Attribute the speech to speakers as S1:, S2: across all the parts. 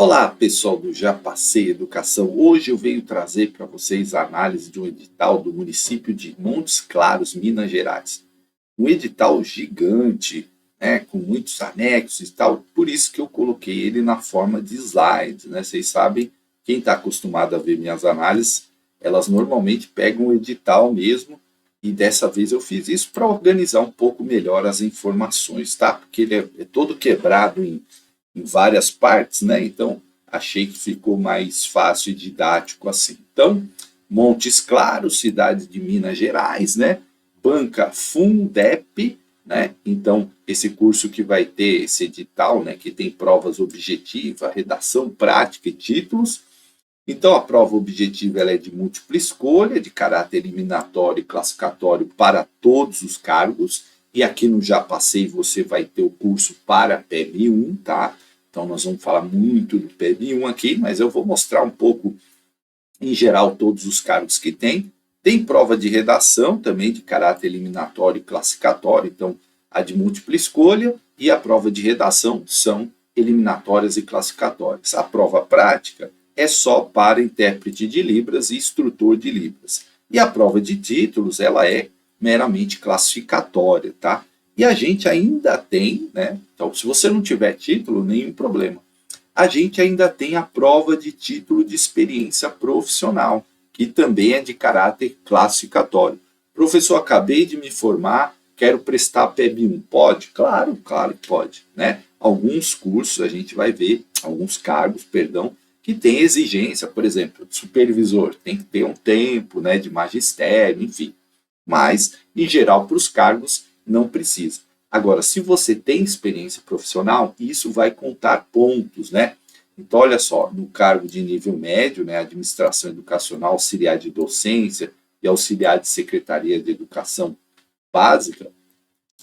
S1: Olá, pessoal do Já Passei Educação. Hoje eu venho trazer para vocês a análise de um edital do município de Montes Claros, Minas Gerais. Um edital gigante, né, com muitos anexos e tal, por isso que eu coloquei ele na forma de slides, né? Vocês sabem, quem está acostumado a ver minhas análises, elas normalmente pegam o edital mesmo, e dessa vez eu fiz isso para organizar um pouco melhor as informações, tá? Porque ele é todo quebrado em várias partes, né? Então achei que ficou mais fácil e didático assim. Então, Montes Claros, cidade de Minas Gerais, né? Banca Fundep, né? Então, esse curso que vai ter esse edital, né, que tem provas objetivas, redação prática e títulos. Então, a prova objetiva ela é de múltipla escolha, de caráter eliminatório e classificatório para todos os cargos. E aqui no Já Passei você vai ter o curso para PEB 1, tá? Então, nós vamos falar muito do PEB 1 aqui, mas eu vou mostrar um pouco, em geral, todos os cargos que tem. Tem prova de redação também, de caráter eliminatório e classificatório. Então, a de múltipla escolha e a prova de redação são eliminatórias e classificatórias. A prova prática é só para intérprete de Libras e instrutor de Libras. E a prova de títulos, ela é meramente classificatória, tá? E a gente ainda tem, né? Então, se você não tiver título, nenhum problema. A gente ainda tem a prova de título de experiência profissional, que também é de caráter classificatório. Professor, acabei de me formar, quero prestar PEB 1. Pode? Claro, claro que pode, né? Alguns cursos a gente vai ver, alguns cargos, perdão, que tem exigência, por exemplo, de supervisor, tem que ter um tempo, né, de magistério, enfim. Mas, em geral, para os cargos, não precisa. Agora, se você tem experiência profissional, isso vai contar pontos, né? Então, olha só, no cargo de nível médio, né, administração educacional, auxiliar de docência e auxiliar de secretaria de educação básica,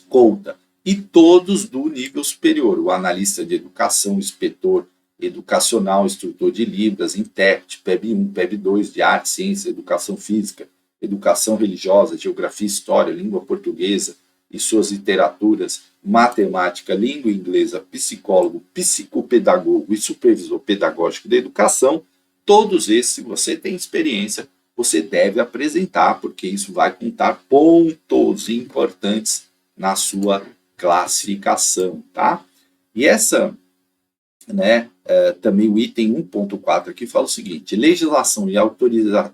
S1: conta. E todos do nível superior, o analista de educação, o inspetor educacional, instrutor de Libras, intérprete, PEB 1, PEB 2, de arte, ciência, educação física, educação religiosa, geografia, história, língua portuguesa e suas literaturas, matemática, língua inglesa, psicólogo, psicopedagogo e supervisor pedagógico da educação, todos esses, se você tem experiência, você deve apresentar, porque isso vai contar pontos importantes na sua classificação, tá? E essa, né, também o item 1.4 aqui fala o seguinte: legislação e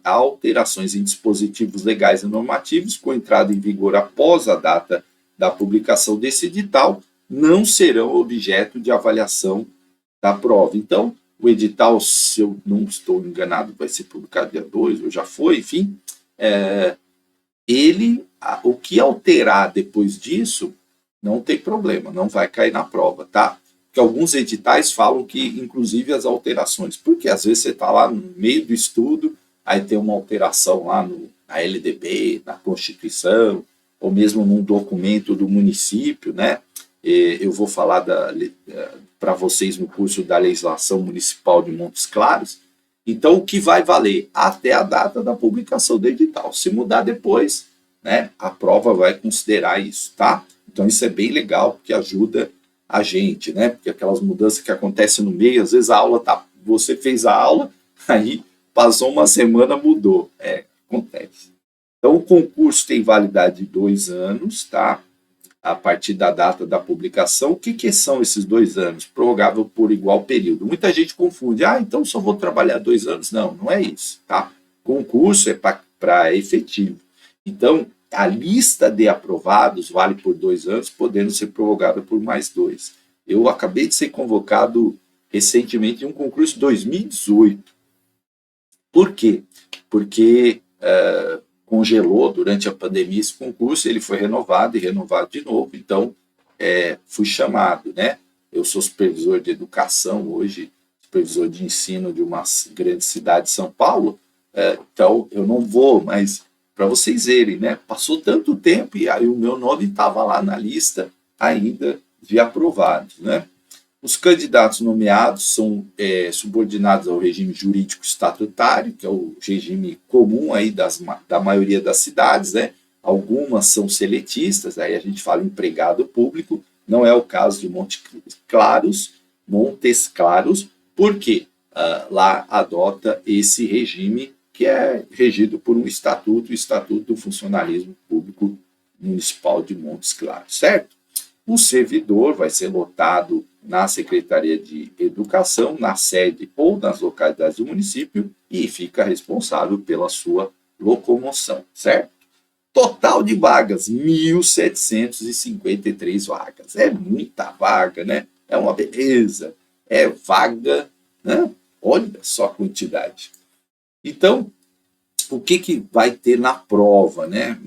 S1: alterações em dispositivos legais e normativos com entrada em vigor após a data da publicação desse edital não serão objeto de avaliação da prova. Então, o edital, se eu não estou enganado, vai ser publicado dia 2, ou já foi, enfim, o que alterar depois disso, não tem problema, não vai cair na prova, tá? Porque alguns editais falam que, inclusive, as alterações, porque às vezes você está lá no meio do estudo, aí tem uma alteração lá na LDB, na Constituição, ou mesmo num documento do município, né? Eu vou falar para vocês no curso da legislação municipal de Montes Claros. Então, o que vai valer? Até a data da publicação do edital. Se mudar depois, né, a prova vai considerar isso, tá? Então, isso é bem legal, porque ajuda a gente, né? Porque aquelas mudanças que acontecem no meio, às vezes a aula tá, você fez a aula, aí passou uma semana, mudou. Acontece. Então, o concurso tem validade de 2 anos, tá? A partir da data da publicação. O que são esses 2 anos? Prorrogável por igual período. Muita gente confunde. Então só vou trabalhar 2 anos. Não, não é isso, tá? Concurso é para efetivo. Então, a lista de aprovados vale por 2 anos, podendo ser prorrogada por mais 2. Eu acabei de ser convocado recentemente em um concurso de 2018. Por quê? Porque congelou durante a pandemia esse concurso, ele foi renovado e renovado de novo, então fui chamado, né? Eu sou supervisor de educação hoje, supervisor de ensino de uma grande cidade de São Paulo, então eu não vou, mas para vocês verem, né? Passou tanto tempo e aí o meu nome estava lá na lista ainda de aprovados, né? Os candidatos nomeados são subordinados ao regime jurídico estatutário, que é o regime comum aí da maioria das cidades, né? Algumas são seletistas, aí a gente fala empregado público, não é o caso de Montes Claros, Por quê? Lá adota esse regime que é regido por um estatuto, o Estatuto do Funcionalismo Público Municipal de Montes Claros, certo? O servidor vai ser lotado na Secretaria de Educação, na sede ou nas localidades do município e fica responsável pela sua locomoção, certo? Total de vagas, 1.753 vagas. É muita vaga, né? É uma beleza. É vaga, né? Olha só a quantidade. Então, o que vai ter na prova, né?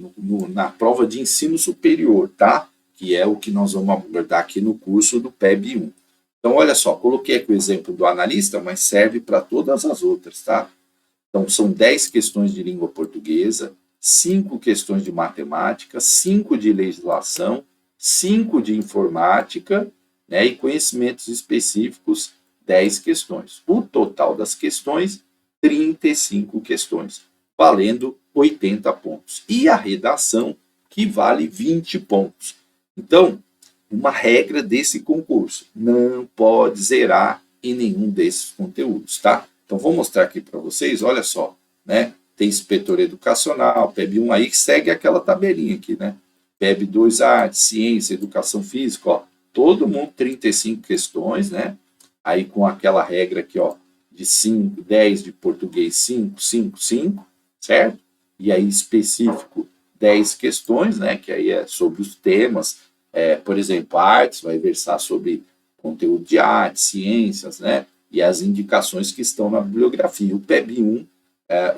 S1: Na prova de ensino superior, tá? Que é o que nós vamos abordar aqui no curso do PEB 1. Então, olha só, coloquei aqui o exemplo do analista, mas serve para todas as outras, tá? Então, são 10 questões de língua portuguesa, 5 questões de matemática, 5 de legislação, 5 de informática, né, e conhecimentos específicos, 10 questões. O total das questões, 35 questões, valendo 80 pontos. E a redação, que vale 20 pontos. Então, uma regra desse concurso, não pode zerar em nenhum desses conteúdos, tá? Então, vou mostrar aqui para vocês, olha só, né? Tem inspetor educacional, PEB 1 aí que segue aquela tabelinha aqui, né? PEB 2, arte, ciência, educação física, ó, todo mundo 35 questões, né? Aí com aquela regra aqui, ó, de 5, 10 de português, 5, 5, 5, certo? E aí específico 10 questões, né? Que aí é sobre os temas, por exemplo, artes vai versar sobre conteúdo de arte, ciências, né? E as indicações que estão na bibliografia. O PEB 1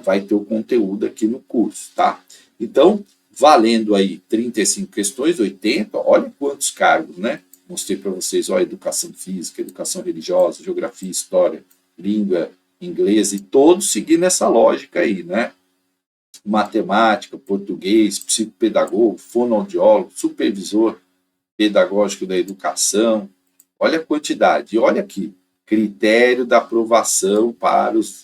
S1: vai ter o conteúdo aqui no curso, tá? Então, valendo aí 35 questões, 80, olha quantos cargos, né? Mostrei para vocês, ó, educação física, educação religiosa, geografia, história, língua, inglês, e todos seguindo essa lógica aí, né? Matemática, português, psicopedagogo, fonoaudiólogo, supervisor pedagógico da educação. Olha a quantidade. E olha aqui, critério da aprovação para os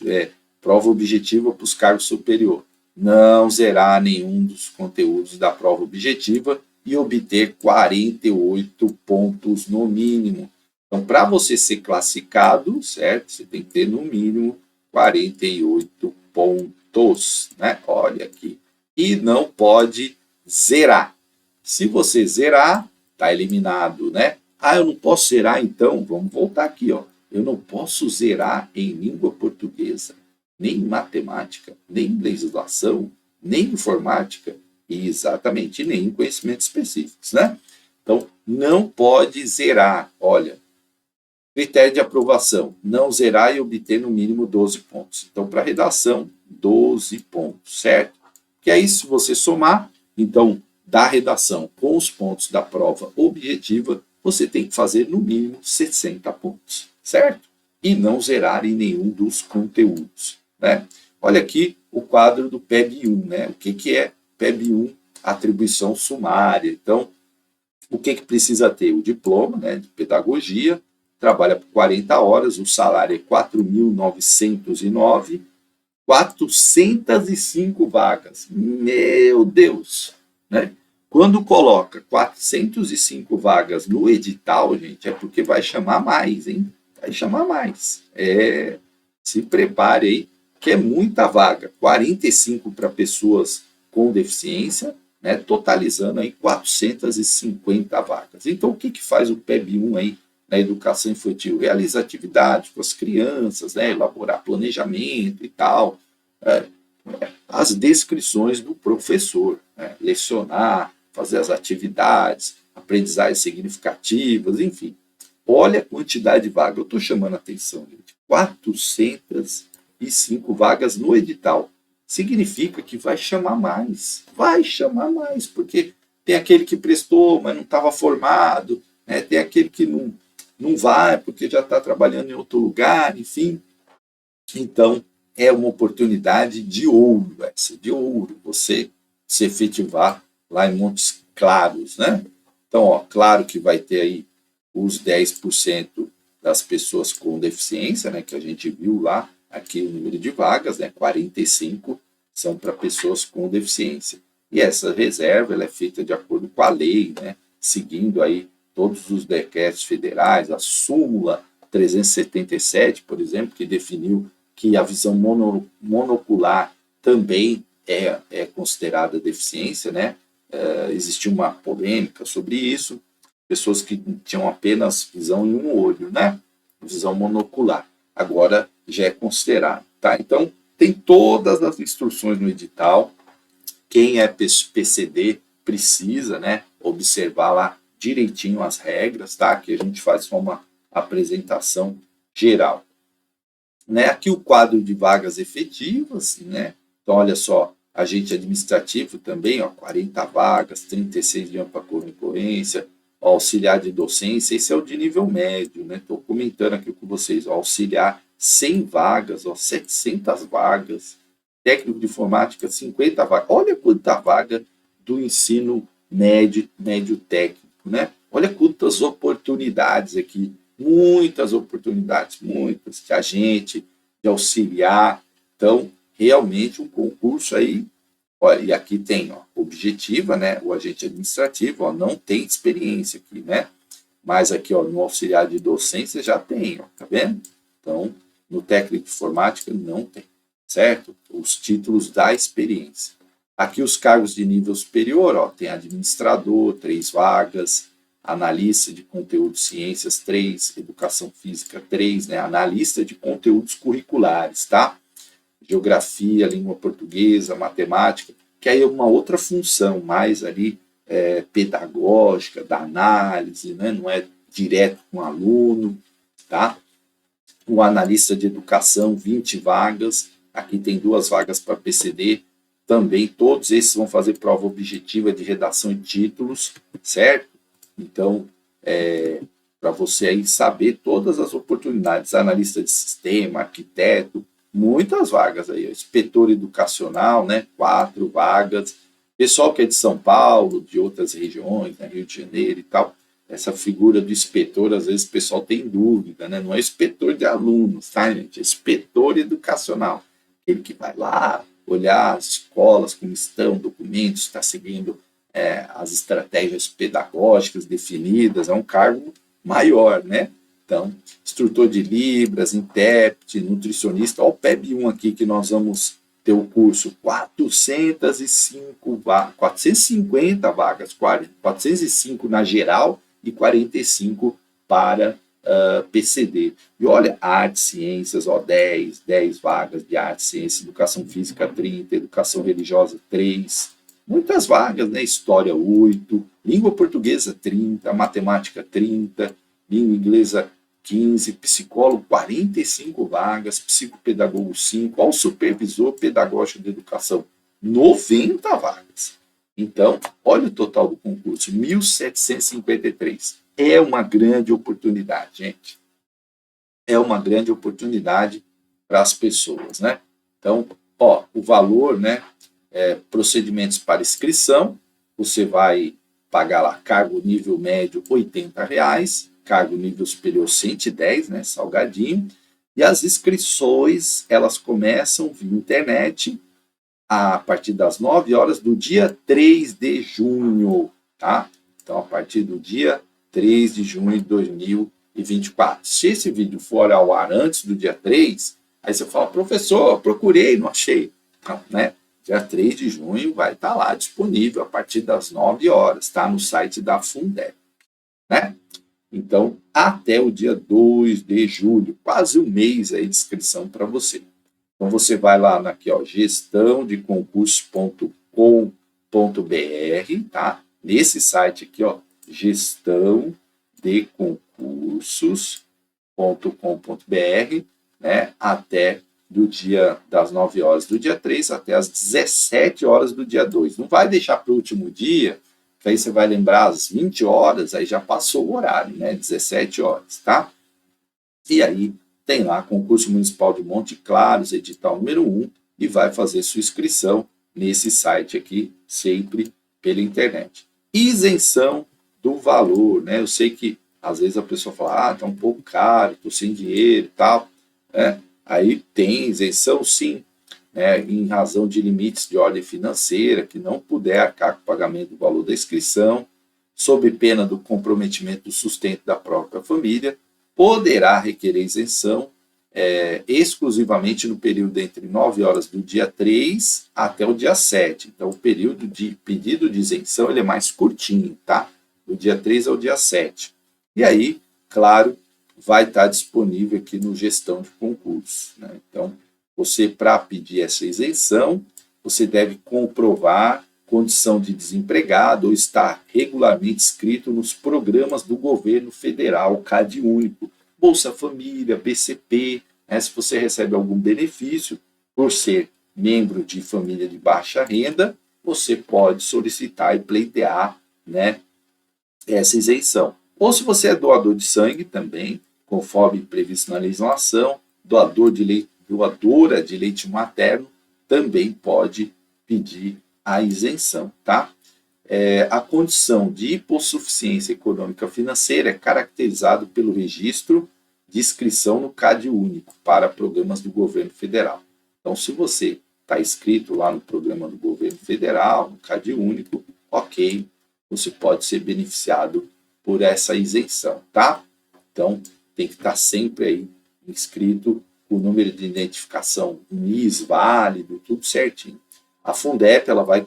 S1: prova objetiva para os cargos superior. Não zerar nenhum dos conteúdos da prova objetiva e obter 48 pontos no mínimo. Então, para você ser classificado, certo? Você tem que ter no mínimo 48 pontos, né? Olha aqui. E não pode zerar. Se você zerar, está eliminado, né? Ah, eu não posso zerar, então vamos voltar aqui, ó. Eu não posso zerar em língua portuguesa, nem matemática, nem legislação, nem informática e exatamente nem conhecimentos específicos, né? Então, não pode zerar. Olha, critério de aprovação, não zerar e obter no mínimo 12 pontos. Então, para redação, 12 pontos, certo? Que aí, se você somar, então, da redação com os pontos da prova objetiva, você tem que fazer no mínimo 60 pontos, certo? E não zerar em nenhum dos conteúdos, né? Olha aqui o quadro do PEB 1, né? O que é PEB 1? Atribuição sumária. Então, o que precisa ter? O diploma, né, de pedagogia, trabalha por 40 horas, o salário é 4.909, 405 vagas. Meu Deus! Né? Quando coloca 405 vagas no edital, gente, é porque vai chamar mais, hein? Vai chamar mais. Se prepare aí, que é muita vaga. 45 para pessoas com deficiência, né? Totalizando aí 450 vagas. Então, o que faz o PEB 1 aí na educação infantil? Realiza atividades com as crianças, né? Elaborar planejamento e tal. As descrições do professor, né? Lecionar, fazer as atividades, aprendizagens significativas, enfim. Olha a quantidade de vagas. Eu estou chamando a atenção, gente. 405 vagas no edital. Significa que vai chamar mais. Vai chamar mais, porque tem aquele que prestou, mas não estava formado, né? Tem aquele que não vai, porque já está trabalhando em outro lugar, enfim. Então, é uma oportunidade de ouro, essa, de ouro, você se efetivar lá em Montes Claros, né? Então, ó, claro que vai ter aí os 10% das pessoas com deficiência, né, que a gente viu lá, aqui o número de vagas, né, 45 são para pessoas com deficiência. E essa reserva ela é feita de acordo com a lei, né, seguindo aí todos os decretos federais, a súmula 377, por exemplo, que definiu que a visão monocular também é considerada deficiência, né? Existiu uma polêmica sobre isso, pessoas que tinham apenas visão em um olho, né? Visão monocular. Agora já é considerado, tá? Então, tem todas as instruções no edital. Quem é PCD precisa, né, observar lá direitinho as regras, tá? Que a gente faz só uma apresentação geral. Né? Aqui o quadro de vagas efetivas, né? Então, olha só, agente administrativo também, ó, 40 vagas, 36 de ampla concorrência, auxiliar de docência, esse é o de nível médio, né? Estou comentando aqui com vocês, ó, auxiliar 100 vagas, ó, 700 vagas, técnico de informática 50 vagas, olha quanta vaga do ensino médio técnico, né? Olha quantas oportunidades aqui, muitas oportunidades, muitas, de agente, de auxiliar, então realmente um concurso aí. Olha, e aqui tem, ó, objetiva, né? O agente administrativo, ó, não tem experiência aqui, né? Mas aqui, ó, no auxiliar de docência já tem, ó, tá vendo? Então, no técnico de informática não tem, certo? Os títulos da experiência. Aqui os cargos de nível superior, ó, tem administrador, 3 vagas, analista de conteúdo ciências, 3, educação física, 3, né? Analista de conteúdos curriculares, tá? Geografia, língua portuguesa, matemática, que aí é uma outra função, mais ali pedagógica, da análise, né? Não é direto com o aluno, tá? O analista de educação, 20 vagas, aqui tem 2 vagas para PCD, também todos esses vão fazer prova objetiva de redação e títulos, certo? Então, para você aí saber todas as oportunidades, analista de sistema, arquiteto, muitas vagas aí, inspetor educacional, né, 4 vagas, pessoal que é de São Paulo, de outras regiões, né, Rio de Janeiro e tal, essa figura do inspetor, às vezes o pessoal tem dúvida, né, não é inspetor de alunos, tá, gente, é inspetor educacional, aquele que vai lá olhar as escolas, como estão, documentos, está seguindo as estratégias pedagógicas definidas, é um cargo maior, né? Então, instrutor de Libras, intérprete, nutricionista, olha o PEB1 aqui que nós vamos ter o curso, 450 vagas, 405 na geral e 45 para PCD. E olha, arte, ciências, ó, 10 vagas de arte, ciência, educação física 30, educação religiosa 3, muitas vagas, né? História 8, língua portuguesa 30, matemática 30, língua inglesa 15, psicólogo 45 vagas, psicopedagogo 5, ao supervisor pedagógico de educação 90 vagas. Então, olha o total do concurso, 1.753. É uma grande oportunidade, gente. É uma grande oportunidade para as pessoas, né? Então, ó, o valor, né? Procedimentos para inscrição, você vai pagar lá cargo nível médio R$80, cargo nível superior 110, né, salgadinho, e as inscrições, elas começam via internet a partir das 9 horas do dia 3 de junho, tá? Então, a partir do dia 3 de junho de 2024. Se esse vídeo for ao ar antes do dia 3, aí você fala, professor, procurei, não achei. Não, né? Dia 3 de junho vai estar lá disponível a partir das 9 horas, tá? No site da Fundeb, né? Então, até o dia 2 de julho, quase um mês aí de inscrição para você. Então, você vai lá aqui, ó, gestãodeconcursos.com.br, tá? Nesse site aqui, ó, gestãodeconcursos.com.br, né? Até do dia das 9 horas do dia 3 até as 17 horas do dia 2. Não vai deixar para o último dia, que aí você vai lembrar às 20 horas, aí já passou o horário, né? 17 horas, tá? E aí tem lá concurso municipal de Monte Claros, edital número 1, e vai fazer sua inscrição nesse site aqui, sempre pela internet. Isenção do valor, né? Eu sei que às vezes a pessoa fala, tá um pouco caro, tô sem dinheiro e tal, né? Aí tem isenção, sim, né, em razão de limites de ordem financeira, que não puder arcar com o pagamento do valor da inscrição, sob pena do comprometimento do sustento da própria família, poderá requerer isenção exclusivamente no período entre 9 horas do dia 3 até o dia 7. Então, o período de pedido de isenção ele é mais curtinho, tá? Do dia 3 ao dia 7. E aí, claro, vai estar disponível aqui no Gestão de Concursos, né? Então, você, para pedir essa isenção, você deve comprovar condição de desempregado ou estar regularmente inscrito nos programas do governo federal, CadÚnico, Bolsa Família, BCP, né? Se você recebe algum benefício por ser membro de família de baixa renda, você pode solicitar e pleitear, né, essa isenção. Ou se você é doador de sangue também, conforme previsto na legislação, doadora de leite materno, também pode pedir a isenção, tá? A condição de hipossuficiência econômica financeira é caracterizado pelo registro de inscrição no CadÚnico para programas do governo federal. Então, se você está inscrito lá no programa do governo federal, no CadÚnico, ok, você pode ser beneficiado por essa isenção, tá? Então, tem que estar sempre aí inscrito, o número de identificação NIS válido, tudo certinho. A Fundep ela vai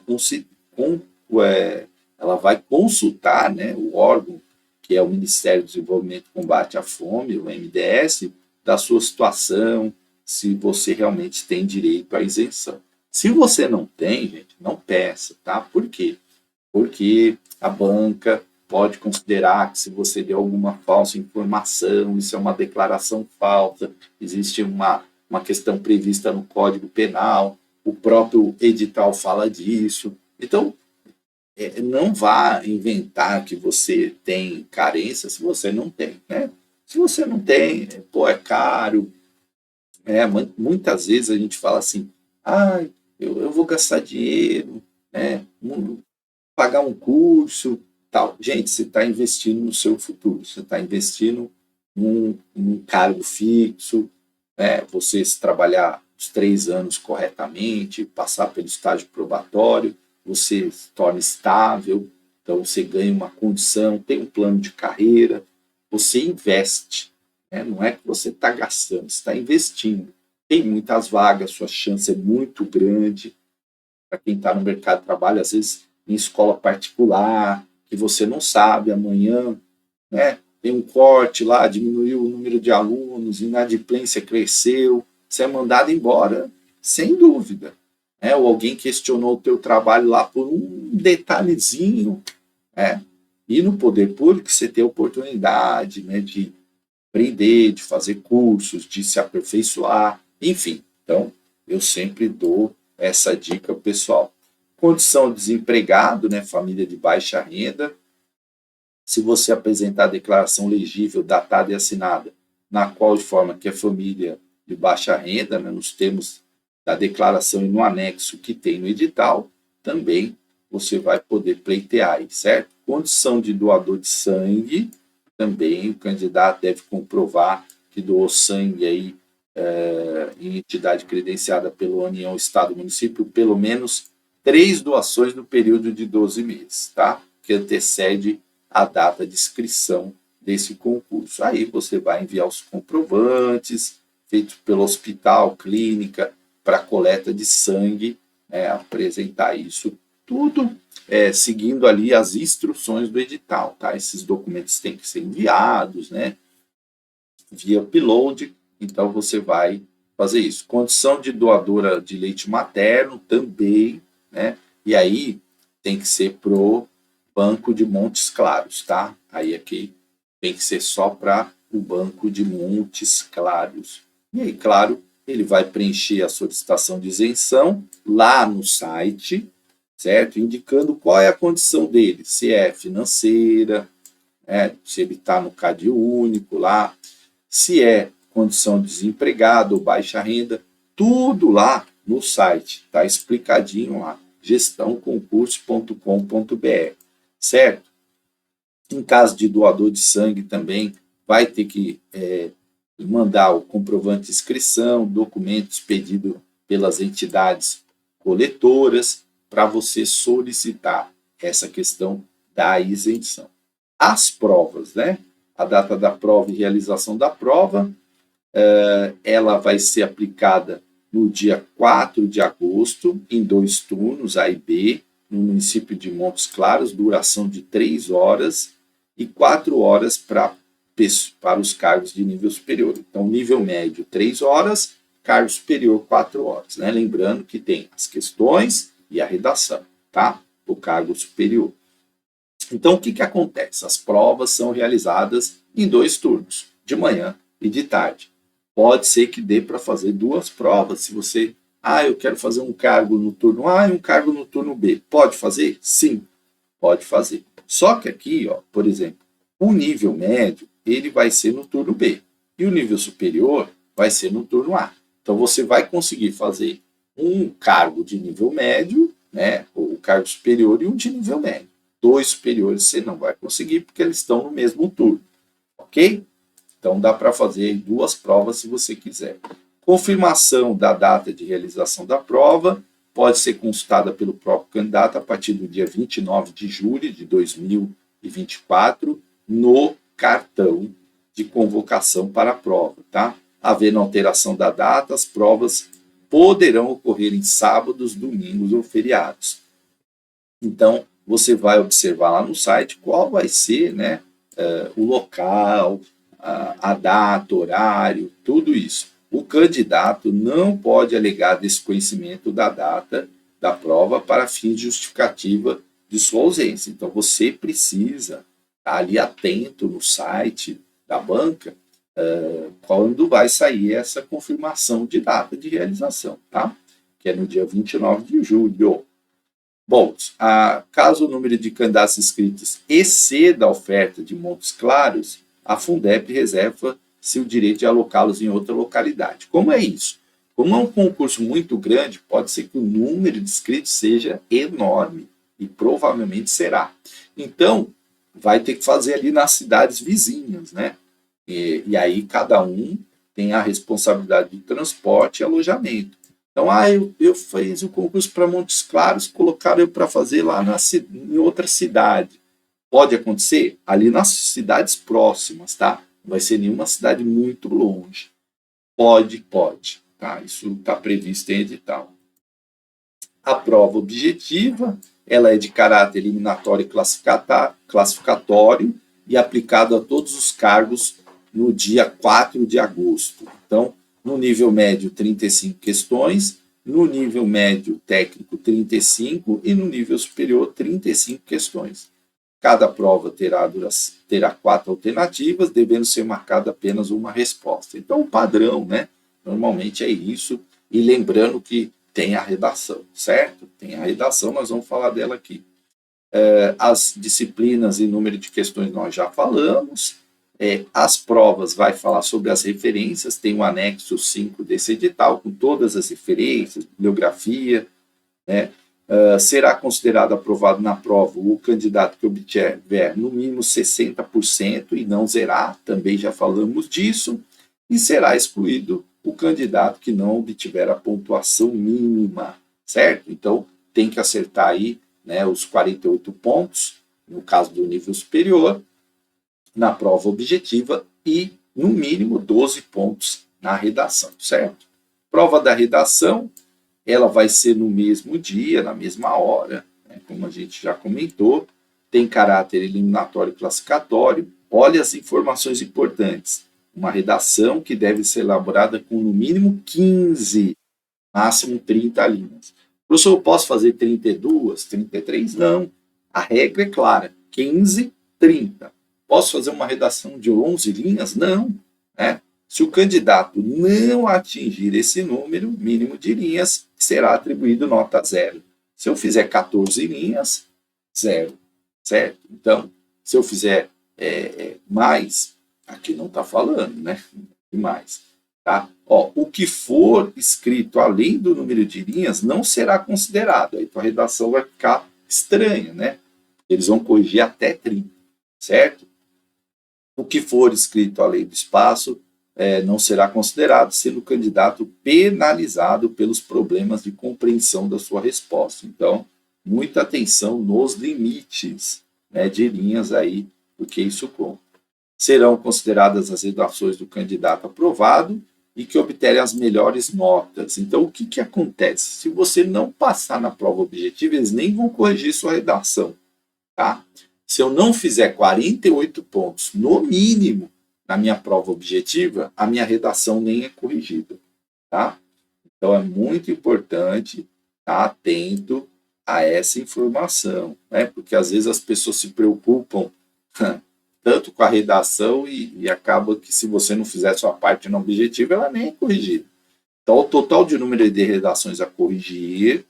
S1: consultar, né, o órgão que é o Ministério do Desenvolvimento e Combate à Fome, o MDS, da sua situação, se você realmente tem direito à isenção. Se você não tem, gente, não peça, tá? Por quê? Porque a banca pode considerar que se você deu alguma falsa informação, isso é uma declaração falsa, existe uma questão prevista no Código Penal, o próprio edital fala disso. Então, não vá inventar que você tem carência se você não tem, né? Se você não tem, é caro. Muitas vezes a gente fala assim, eu vou gastar dinheiro, né? Pagar um curso, tal. Gente, você está investindo no seu futuro, você está investindo num cargo fixo, né? Você se trabalhar os 3 anos corretamente, passar pelo estágio probatório, você se torna estável, então você ganha uma condição, tem um plano de carreira, você investe, né? Não é que você está gastando, você está investindo. Tem muitas vagas, sua chance é muito grande. Para quem está no mercado de trabalho, às vezes em escola particular, que você não sabe amanhã, né? Tem um corte lá, diminuiu o número de alunos, inadimplência cresceu, você é mandado embora, sem dúvida. Ou alguém questionou o teu trabalho lá por um detalhezinho. E no poder público você tem a oportunidade, né, de aprender, de fazer cursos, de se aperfeiçoar, enfim. Então, eu sempre dou essa dica ao pessoal. Condição de desempregado, né, família de baixa renda. Se você apresentar a declaração legível, datada e assinada, na qual informa que é família de baixa renda, né, nos termos da declaração e no anexo que tem no edital, também você vai poder pleitear, certo? Condição de doador de sangue, também o candidato deve comprovar que doou sangue aí, em entidade credenciada pela União, Estado, Município, pelo menos 3 doações no período de 12 meses, tá? Que antecede a data de inscrição desse concurso. Aí você vai enviar os comprovantes feitos pelo hospital, clínica, para coleta de sangue, apresentar isso tudo seguindo ali as instruções do edital, tá? Esses documentos têm que ser enviados, né, via upload, então você vai fazer isso. Condição de doadora de leite materno também, né? E aí tem que ser pro Banco de Montes Claros, tá? Aí aqui tem que ser só para o Banco de Montes Claros. E aí, claro, ele vai preencher a solicitação de isenção lá no site, certo? Indicando qual é a condição dele, se é financeira, se ele está no CadÚnico lá, se é condição de desempregado ou baixa renda, tudo lá no site, está explicadinho lá, gestãoconcurso.com.br, certo? Em caso de doador de sangue também, vai ter que mandar o comprovante de inscrição, documentos pedidos pelas entidades coletoras, para você solicitar essa questão da isenção. As provas, né? a data da prova e realização da prova. Ela vai ser aplicada no dia 4 de agosto, em 2 turnos, A e B, no município de Montes Claros, duração de 3 horas e 4 horas para os cargos de nível superior. Então, nível médio, 3 horas, cargo superior, 4 horas. Né? Lembrando que tem as questões e a redação, tá? O cargo superior. Então, o que acontece? As provas são realizadas em 2 turnos, de manhã e de tarde. Pode ser que dê para fazer 2 provas. Se você, eu quero fazer um cargo no turno A e um cargo no turno B. Pode fazer? Sim, pode fazer. Só que aqui, ó, por exemplo, o nível médio, ele vai ser no turno B. E o nível superior vai ser no turno A. Então, você vai conseguir fazer um cargo de nível médio, né, ou cargo superior, e um de nível médio. 2 superiores você não vai conseguir, porque eles estão no mesmo turno. Ok? Então, dá para fazer 2 provas se você quiser. Confirmação da data de realização da prova pode ser consultada pelo próprio candidato a partir do dia 29 de julho de 2024 no cartão de convocação para a prova. Tá? Havendo alteração da data, as provas poderão ocorrer em sábados, domingos ou feriados. Então, você vai observar lá no site qual vai ser, né, o local, a data, horário, tudo isso. O candidato não pode alegar desconhecimento da data da prova para fins de justificativa de sua ausência. Então, você precisa estar ali atento no site da banca quando vai sair essa confirmação de data de realização, tá? Que é no dia 29 de julho. Bom, caso o número de candidatos inscritos exceda a oferta de Montes Claros, a Fundeb reserva-se o direito de alocá-los em outra localidade. Como é isso? Como é um concurso muito grande, pode ser que o número de inscritos seja enorme, e provavelmente será. Então, vai ter que fazer ali nas cidades vizinhas, né? E aí cada um tem a responsabilidade do transporte e alojamento. Então, eu fiz o concurso para Montes Claros, colocaram eu para fazer lá em outra cidade. Pode acontecer ali nas cidades próximas, tá? Não vai ser nenhuma cidade muito longe. Pode. Tá? Isso está previsto em edital. A prova objetiva, ela é de caráter eliminatório e classificatório e aplicado a todos os cargos no dia 4 de agosto. Então, no nível médio, 35 questões, no nível médio técnico, 35 e no nível superior, 35 questões. Cada prova terá 4 alternativas, devendo ser marcada apenas uma resposta. Então, o padrão, né? Normalmente é isso. E lembrando que tem a redação, certo? Tem a redação, nós vamos falar dela aqui. As disciplinas e número de questões nós já falamos. As provas vai falar sobre as referências, tem o anexo 5 desse edital, com todas as referências, bibliografia, né? Será considerado aprovado na prova o candidato que obtiver no mínimo 60% e não zerar, também já falamos disso, e será excluído o candidato que não obtiver a pontuação mínima, certo? Então, tem que acertar aí, né, os 48 pontos, no caso do nível superior, na prova objetiva e, no mínimo, 12 pontos na redação, certo? Prova da redação, ela vai ser no mesmo dia, na mesma hora, né, como a gente já comentou, tem caráter eliminatório e classificatório. Olha as informações importantes. Uma redação que deve ser elaborada com, no mínimo, 15, máximo 30 linhas. Professor, eu posso fazer 32, 33? Não. A regra é clara, 15, 30. Posso fazer uma redação de 11 linhas? Não. Né? Se o candidato não atingir esse número mínimo de linhas, será atribuído nota 0. Se eu fizer 14 linhas, 0. Certo? Então, se eu fizer mais, aqui não está falando, né? Mais. Tá? O que for escrito além do número de linhas não será considerado. Aí a redação vai ficar estranha, né? Eles vão corrigir até 30, certo? O que for escrito além do espaço não será considerado, sendo o candidato penalizado pelos problemas de compreensão da sua resposta. Então, muita atenção nos limites, né, de linhas aí, porque isso conta. serão consideradas as redações do candidato aprovado e que obterem as melhores notas. Então, o que, que acontece? Se você não passar na prova objetiva, eles nem vão corrigir sua redação. Tá? Se eu não fizer 48 pontos, no mínimo, na minha prova objetiva, a minha redação nem é corrigida. Tá? Então, é muito importante estar atento a essa informação, né? Porque às vezes as pessoas se preocupam tanto com a redação e acaba que se você não fizer sua parte no objetivo, ela nem é corrigida. Então, o total de número de redações a corrigir,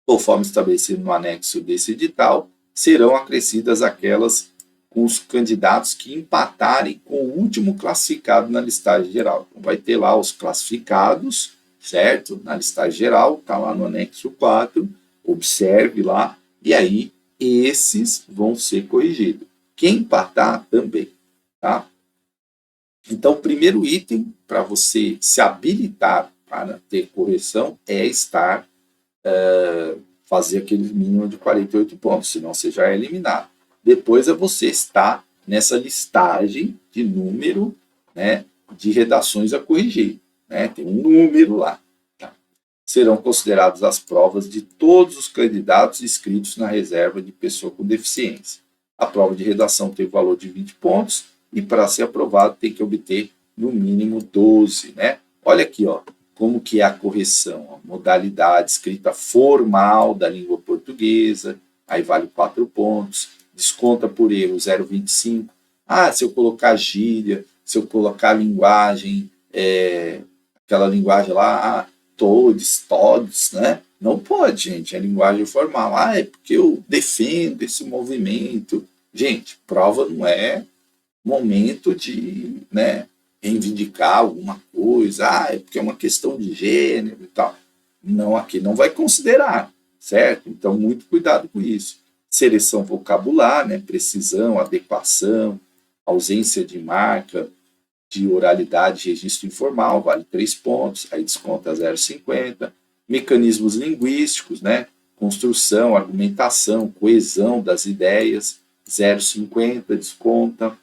S1: conforme estabelecido no anexo desse edital, serão acrescidas aquelas com os candidatos que empatarem com o último classificado na listagem geral. Então, vai ter lá os classificados, certo? Na listagem geral, está lá no anexo 4, observe lá, e aí esses vão ser corrigidos. Quem empatar também, tá? Então, o primeiro item para você se habilitar para ter correção é fazer aquele mínimo de 48 pontos, senão você já é eliminado. Depois é você estar nessa listagem de número, né, de redações a corrigir. Né? Tem um número lá. Tá? Serão consideradas as provas de todos os candidatos inscritos na reserva de pessoa com deficiência. A prova de redação tem o valor de 20 pontos e para ser aprovado tem que obter no mínimo 12. Né? Olha aqui, ó, como que é a correção. Ó, modalidade escrita formal da língua portuguesa, aí vale 4 pontos. Desconta por erro 0,25. Se eu colocar gíria, se eu colocar linguagem, aquela linguagem lá, todos, né? Não pode, gente, é linguagem formal. É porque eu defendo esse movimento. Gente, prova não é momento de, né, reivindicar alguma coisa. É porque é uma questão de gênero e tal. Não, aqui não vai considerar, certo? Então, muito cuidado com isso. Seleção vocabular, né, precisão, adequação, ausência de marca, de oralidade, registro informal, vale 3 pontos, aí desconta 0,50. Mecanismos linguísticos, né, construção, argumentação, coesão das ideias, 0,50, desconta.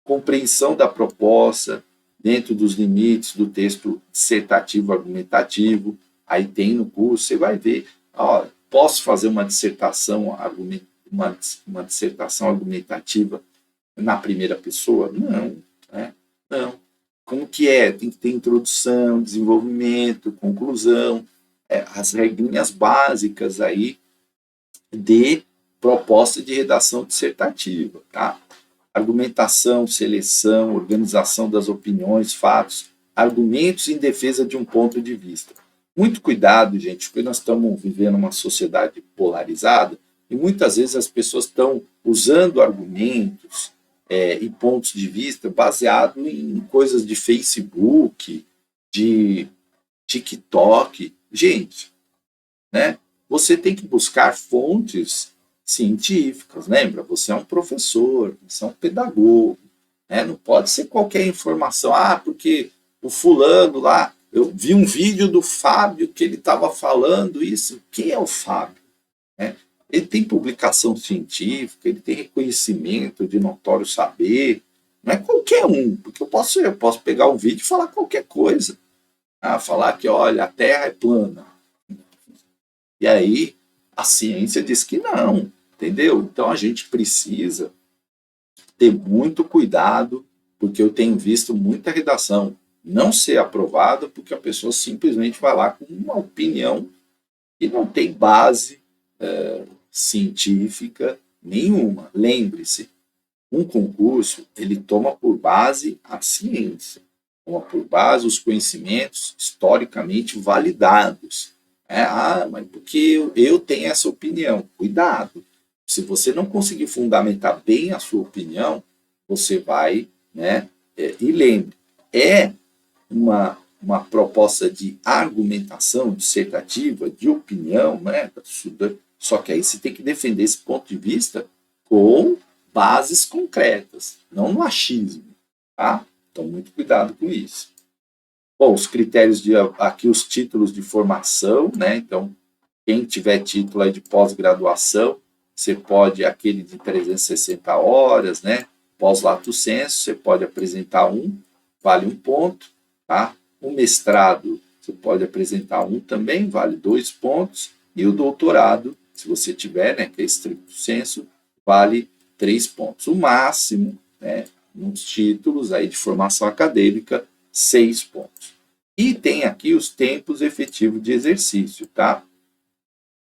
S1: Compreensão da proposta, dentro dos limites do texto dissertativo argumentativo, aí tem no curso, você vai ver, posso fazer uma dissertação argumentativa na primeira pessoa? Não, né? Não. Como que é? Tem que ter introdução, desenvolvimento, conclusão, as regrinhas básicas aí de proposta de redação dissertativa, tá? Argumentação, seleção, organização das opiniões, fatos, argumentos em defesa de um ponto de vista. Muito cuidado, gente, porque nós estamos vivendo uma sociedade polarizada e muitas vezes as pessoas estão usando argumentos e pontos de vista baseado em coisas de Facebook, de TikTok. Gente, né? Você tem que buscar fontes científicas, lembra? Você é um professor, você é um pedagogo, né? Não pode ser qualquer informação. Porque o fulano lá, eu vi um vídeo do Fábio que ele estava falando isso. Quem é o Fábio? Ele tem publicação científica, ele tem reconhecimento de notório saber. Não é qualquer um, porque eu posso pegar um vídeo e falar qualquer coisa. Falar que, olha, a Terra é plana. E aí a ciência diz que não, entendeu? Então a gente precisa ter muito cuidado, porque eu tenho visto muita redação não ser aprovada porque a pessoa simplesmente vai lá com uma opinião que não tem base científica nenhuma. Lembre-se, um concurso ele toma por base a ciência, toma por base os conhecimentos historicamente validados. Mas porque eu tenho essa opinião. Cuidado. Se você não conseguir fundamentar bem a sua opinião, você vai, né? E lembre, uma proposta de argumentação dissertativa, de opinião, né? Só que aí você tem que defender esse ponto de vista com bases concretas, não no achismo, tá? Então, muito cuidado com isso. Bom, os critérios aqui, os títulos de formação, né? Então, quem tiver título aí de pós-graduação, você pode, aquele de 360 horas, né? pós-lato sensu, você pode apresentar um, vale 1 ponto, tá? O mestrado, você pode apresentar um também, vale 2 pontos, e o doutorado, se você tiver, né, que é stricto sensu, vale 3 pontos. O máximo, né, nos títulos aí de formação acadêmica, 6 pontos. E tem aqui os tempos efetivos de exercício, tá?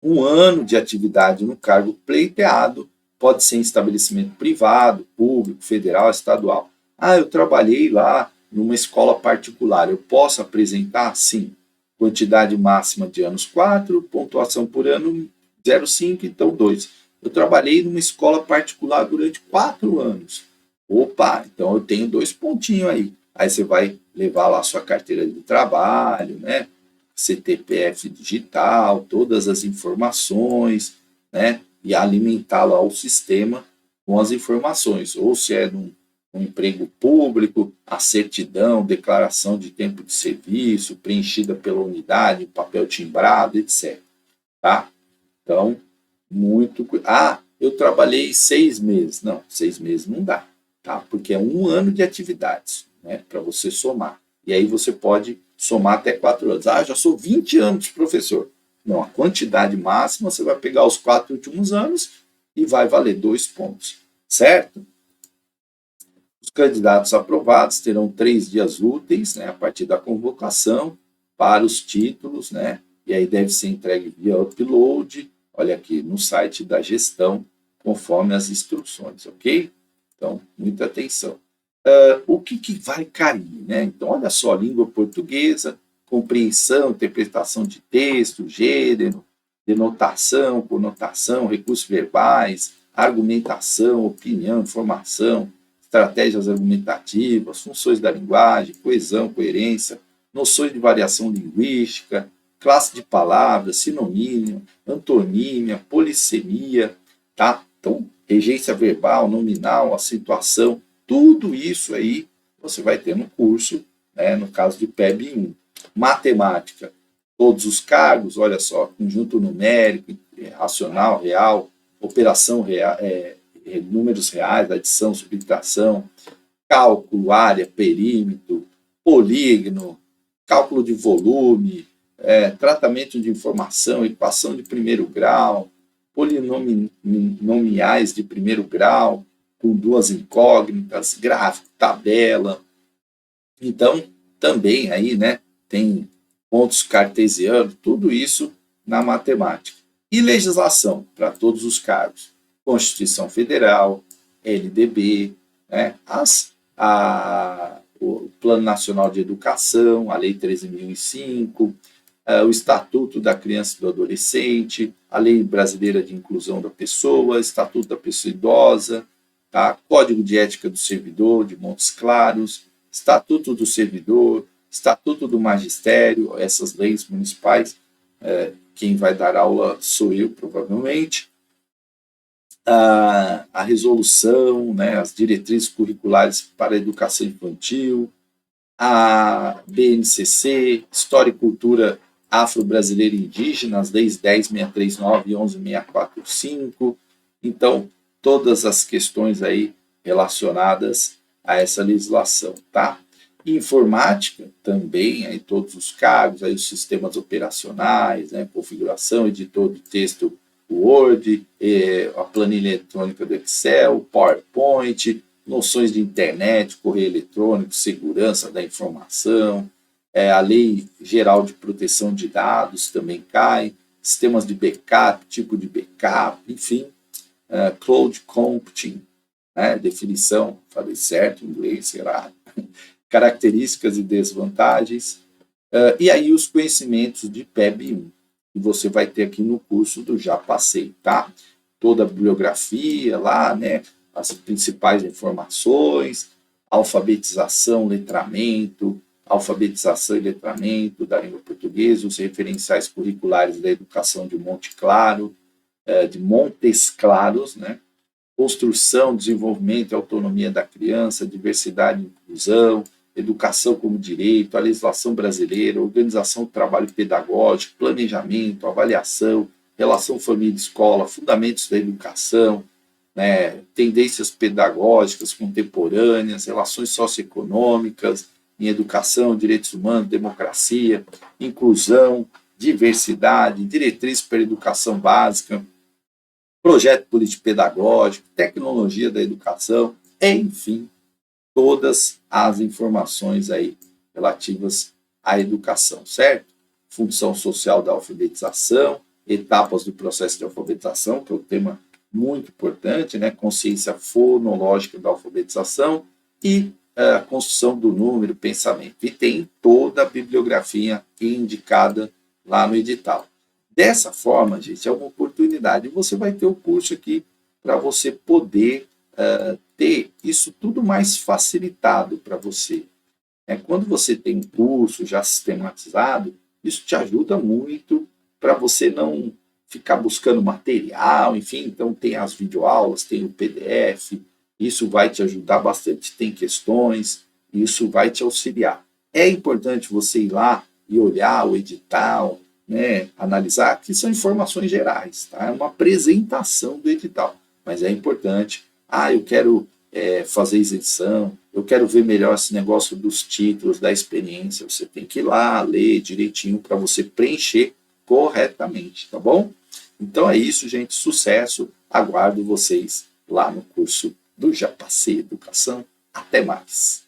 S1: 1 ano de atividade no cargo pleiteado, pode ser em estabelecimento privado, público, federal, estadual. Ah, eu trabalhei lá numa escola particular, eu posso apresentar? Sim. Quantidade máxima de anos 4, pontuação por ano 0,5, então 2. Eu trabalhei numa escola particular durante 4 anos. Opa, então eu tenho 2 pontinhos aí. Aí você vai levar lá a sua carteira de trabalho, né? CTPF digital, todas as informações, né? E alimentar lá o sistema com as informações. Ou se é num emprego público, a certidão, declaração de tempo de serviço, preenchida pela unidade, papel timbrado, etc. Tá? Então, muito cuidado. Ah, eu trabalhei 6 meses. Não, 6 meses não dá, tá? Porque é 1 ano de atividades, né? Para você somar. E aí você pode somar até 4 anos. Ah, já sou 20 anos professor. Não, a quantidade máxima você vai pegar os 4 últimos anos e vai valer 2 pontos, certo? Os candidatos aprovados terão 3 dias úteis, né, a partir da convocação, para os títulos, né, e aí deve ser entregue via upload, olha aqui, no site da gestão, conforme as instruções, ok? Então, muita atenção. O que vai cair, né? Então, olha só, língua portuguesa, compreensão, interpretação de texto, gênero, denotação, conotação, recursos verbais, argumentação, opinião, informação, estratégias argumentativas, funções da linguagem, coesão, coerência, noções de variação linguística, classe de palavras, sinonímio, antonímia, polissemia, tá? Então, regência verbal, nominal, acentuação, tudo isso aí você vai ter no curso, né, no caso de PEB 1. Matemática, todos os cargos, olha só, conjunto numérico, racional, real, operação real, números reais, adição, subtração, cálculo, área, perímetro, polígono, cálculo de volume, tratamento de informação, equação de primeiro grau, polinomiais de primeiro grau, com 2 incógnitas, gráfico, tabela. Então, também aí, né, tem pontos cartesianos, tudo isso na matemática. E legislação para todos os cargos. Constituição Federal, LDB, né, o Plano Nacional de Educação, a Lei 13.005, o Estatuto da Criança e do Adolescente, a Lei Brasileira de Inclusão da Pessoa, Estatuto da Pessoa Idosa, tá? Código de Ética do Servidor de Montes Claros, Estatuto do Servidor, Estatuto do Magistério, essas leis municipais, quem vai dar aula sou eu, provavelmente, a resolução, né, as diretrizes curriculares para a educação infantil, a BNCC, História e Cultura Afro-Brasileira e Indígena, as leis 10.639 e 11.645. Então, todas as questões aí relacionadas a essa legislação, tá? Informática também, aí todos os cargos, aí os sistemas operacionais, né, configuração, editor de texto Word, a planilha eletrônica do Excel, PowerPoint, noções de internet, correio eletrônico, segurança da informação, a Lei Geral de Proteção de Dados também cai, sistemas de backup, tipo de backup, enfim, cloud computing, né, definição, falei certo em inglês, será? Características e desvantagens, e aí os conhecimentos de PEB 1, que você vai ter aqui no curso do Já Passei, tá? Toda a bibliografia lá, né? As principais informações, alfabetização, letramento, alfabetização e letramento da língua portuguesa, os referenciais curriculares da educação de Monte Claro, de Montes Claros, né? Construção, desenvolvimento e autonomia da criança, diversidade e inclusão, educação como direito, a legislação brasileira, organização do trabalho pedagógico, planejamento, avaliação, relação família-escola, fundamentos da educação, né, tendências pedagógicas contemporâneas, relações socioeconômicas, em educação, direitos humanos, democracia, inclusão, diversidade, diretriz para a educação básica, projeto político-pedagógico, tecnologia da educação, enfim, todas as informações aí relativas à educação, certo? Função social da alfabetização, etapas do processo de alfabetização, que é um tema muito importante, né? Consciência fonológica da alfabetização e a construção do número, pensamento. E tem toda a bibliografia indicada lá no edital. Dessa forma, gente, é uma oportunidade. Você vai ter o curso aqui para você poder ter isso tudo mais facilitado para você. Quando você tem um curso já sistematizado, isso te ajuda muito para você não ficar buscando material, enfim, então tem as videoaulas, tem o PDF, isso vai te ajudar bastante, tem questões, isso vai te auxiliar. É importante você ir lá e olhar o edital, né, analisar, que são informações gerais, tá? É uma apresentação do edital, mas é importante. Eu quero fazer isenção, eu quero ver melhor esse negócio dos títulos, da experiência, você tem que ir lá ler direitinho para você preencher corretamente, tá bom? Então é isso, gente, sucesso, aguardo vocês lá no curso do Já Passei Educação, até mais!